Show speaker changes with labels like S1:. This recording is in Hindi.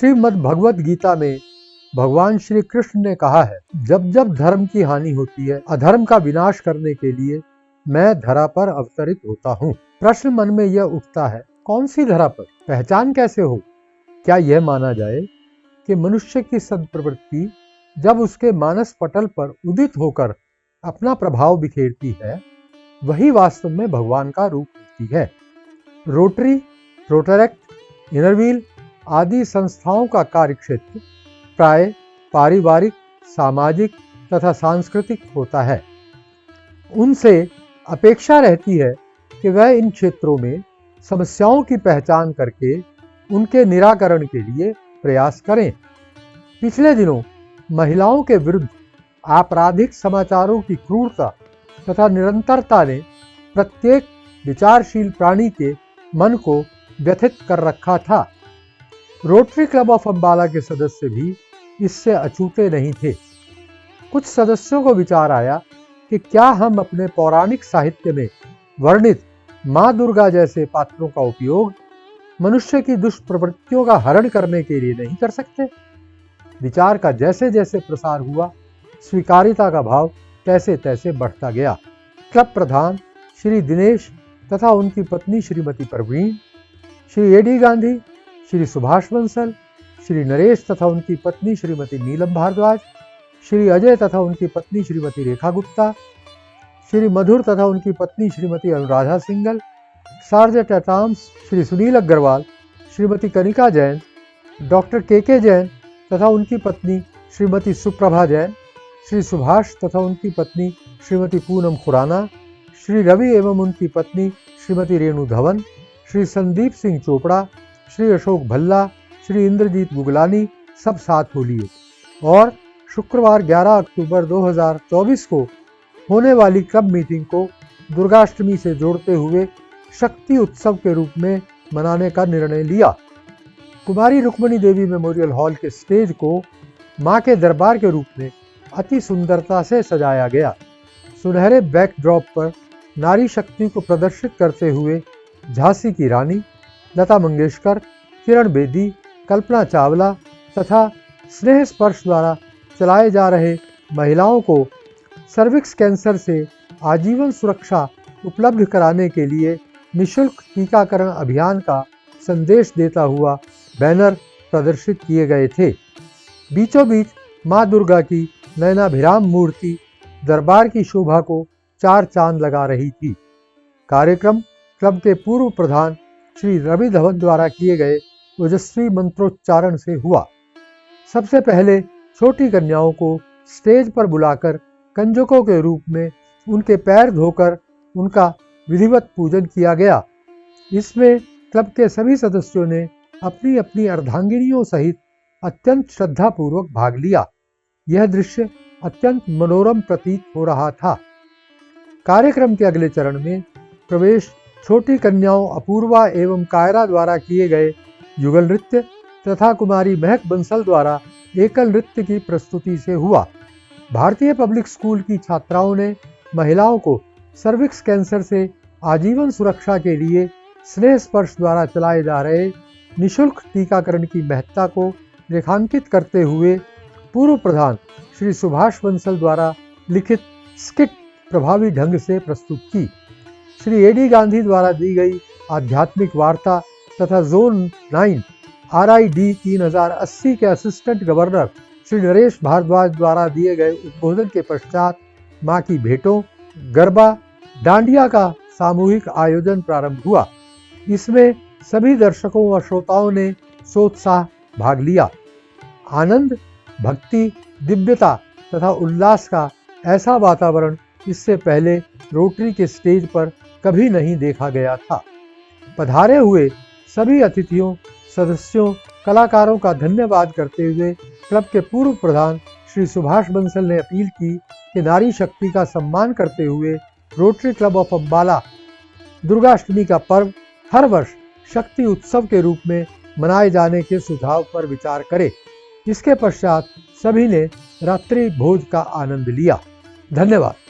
S1: श्रीमद् भगवत गीता में भगवान श्री कृष्ण ने कहा है, जब जब धर्म की हानि होती है, अधर्म का विनाश करने के लिए मैं धरा पर अवतरित होता हूँ। प्रश्न मन में यह उठता है, कौन सी धरा पर? पहचान कैसे हो? क्या यह माना जाए कि मनुष्य की सद्प्रवृत्ति जब उसके मानस पटल पर उदित होकर अपना प्रभाव बिखेरती है, वही वास्तव में भगवान का रूप होती है। रोटरी, रोटरेक्ट, इनरव्हील आदि संस्थाओं का कार्यक्षेत्र प्राय पारिवारिक, सामाजिक तथा सांस्कृतिक होता है। उनसे अपेक्षा रहती है कि वह इन क्षेत्रों में समस्याओं की पहचान करके उनके निराकरण के लिए प्रयास करें। पिछले दिनों महिलाओं के विरुद्ध आपराधिक समाचारों की क्रूरता तथा निरंतरता ने प्रत्येक विचारशील प्राणी के मन को व्यथित कर रखा था। रोटरी क्लब ऑफ अम्बाला के सदस्य भी इससे अछूते नहीं थे। कुछ सदस्यों को विचार आया कि क्या हम अपने पौराणिक साहित्य में वर्णित माँ दुर्गा जैसे पात्रों का उपयोग मनुष्य की दुष्प्रवृत्तियों का हरण करने के लिए नहीं कर सकते। विचार का जैसे जैसे प्रसार हुआ, स्वीकार्यता का भाव तैसे तैसे बढ़ता गया। क्लब प्रधान श्री दिनेश तथा उनकी पत्नी श्रीमती प्रवीण, श्री एडी गांधी, श्री सुभाष बंसल, श्री नरेश तथा उनकी पत्नी श्रीमती नीलम भारद्वाज, श्री अजय तथा उनकी पत्नी श्रीमती रेखा गुप्ता, श्री मधुर तथा उनकी पत्नी Shrimati Anuradha Singhal, sergeant at arms Shri Sunil Agarwal, Shrimati Kanika Jain, doctor K Jain तथा उनकी पत्नी श्रीमती सुप्रभा जैन, श्री सुभाष तथा उनकी पत्नी श्रीमती पूनम खुराना, श्री रवि एवं उनकी पत्नी श्रीमती रेणु धवन, श्री संदीप सिंह चोपड़ा, श्री अशोक भल्ला, श्री इंद्रजीत गुगलानी सब साथ हो लिए और शुक्रवार 11 अक्टूबर 2024 को होने वाली क्लब मीटिंग को दुर्गाष्टमी से जोड़ते हुए शक्ति उत्सव के रूप में मनाने का निर्णय लिया। कुमारी रुक्मणी देवी मेमोरियल हॉल के स्टेज को मां के दरबार के रूप में अति सुंदरता से सजाया गया। सुनहरे बैकड्रॉप पर नारी शक्ति को प्रदर्शित करते हुए झांसी की रानी, लता मंगेशकर, किरण बेदी, कल्पना चावला तथा स्नेह स्पर्श द्वारा चलाए जा रहे महिलाओं को सर्विक्स कैंसर से आजीवन सुरक्षा उपलब्ध कराने के लिए निःशुल्क टीकाकरण अभियान का संदेश देता हुआ बैनर प्रदर्शित किए गए थे। बीचों बीच मां दुर्गा की नयनाभिराम मूर्ति दरबार की शोभा को चार चांद लगा रही थी। कार्यक्रम क्लब के पूर्व प्रधान श्री रवि धवन द्वारा किए गए ओजस्वी मंत्रोच्चारण से हुआ। सबसे पहले छोटी कन्याओं को स्टेज पर बुलाकर कंजकों के रूप में उनके पैर धोकर उनका विधिवत पूजन किया गया। इसमें क्लब के सभी सदस्यों ने अपनी अपनी अर्धांगिनियों सहित अत्यंत श्रद्धापूर्वक भाग लिया। यह दृश्य अत्यंत मनोरम प्रतीत हो रहा था। कार्यक्रम के अगले चरण में प्रवेश छोटी कन्याओं अपूर्वा एवं कायरा द्वारा किए गए युगल नृत्य तथा कुमारी महक बंसल द्वारा एकल नृत्य की प्रस्तुति से हुआ। भारतीय पब्लिक स्कूल की छात्राओं ने महिलाओं को सर्विक्स कैंसर से आजीवन सुरक्षा के लिए स्नेह स्पर्श द्वारा चलाए जा रहे निःशुल्क टीकाकरण की महत्ता को रेखांकित करते हुए पूर्व प्रधान श्री सुभाष बंसल द्वारा लिखित स्किट प्रभावी ढंग से प्रस्तुत की। श्री एडी गांधी द्वारा दी गई आध्यात्मिक वार्ता तथा जोन 9 RID 3080 के असिस्टेंट गवर्नर श्री नरेश भारद्वाज द्वारा दिए गए उद्बोधन के पश्चात मां की भेंटों, गरबा, डांडिया का सामूहिक आयोजन प्रारंभ हुआ। इसमें सभी दर्शकों व श्रोताओं ने सोत्साह भाग लिया। आनंद, भक्ति, दिव्यता तथा उल्लास का ऐसा वातावरण इससे पहले रोटरी के स्टेज पर कभी नहीं देखा गया था। पधारे हुए सभी अतिथियों, सदस्यों, कलाकारों का धन्यवाद करते हुए क्लब के पूर्व प्रधान श्री सुभाष बंसल ने अपील की कि नारी शक्ति का सम्मान करते हुए rotary club of Ambala Durgashtami का पर्व हर वर्ष शक्ति उत्सव के रूप में मनाए जाने के सुझाव पर विचार करे। इसके पश्चात सभी ने रात्रि भोज का आनंद लिया। धन्यवाद।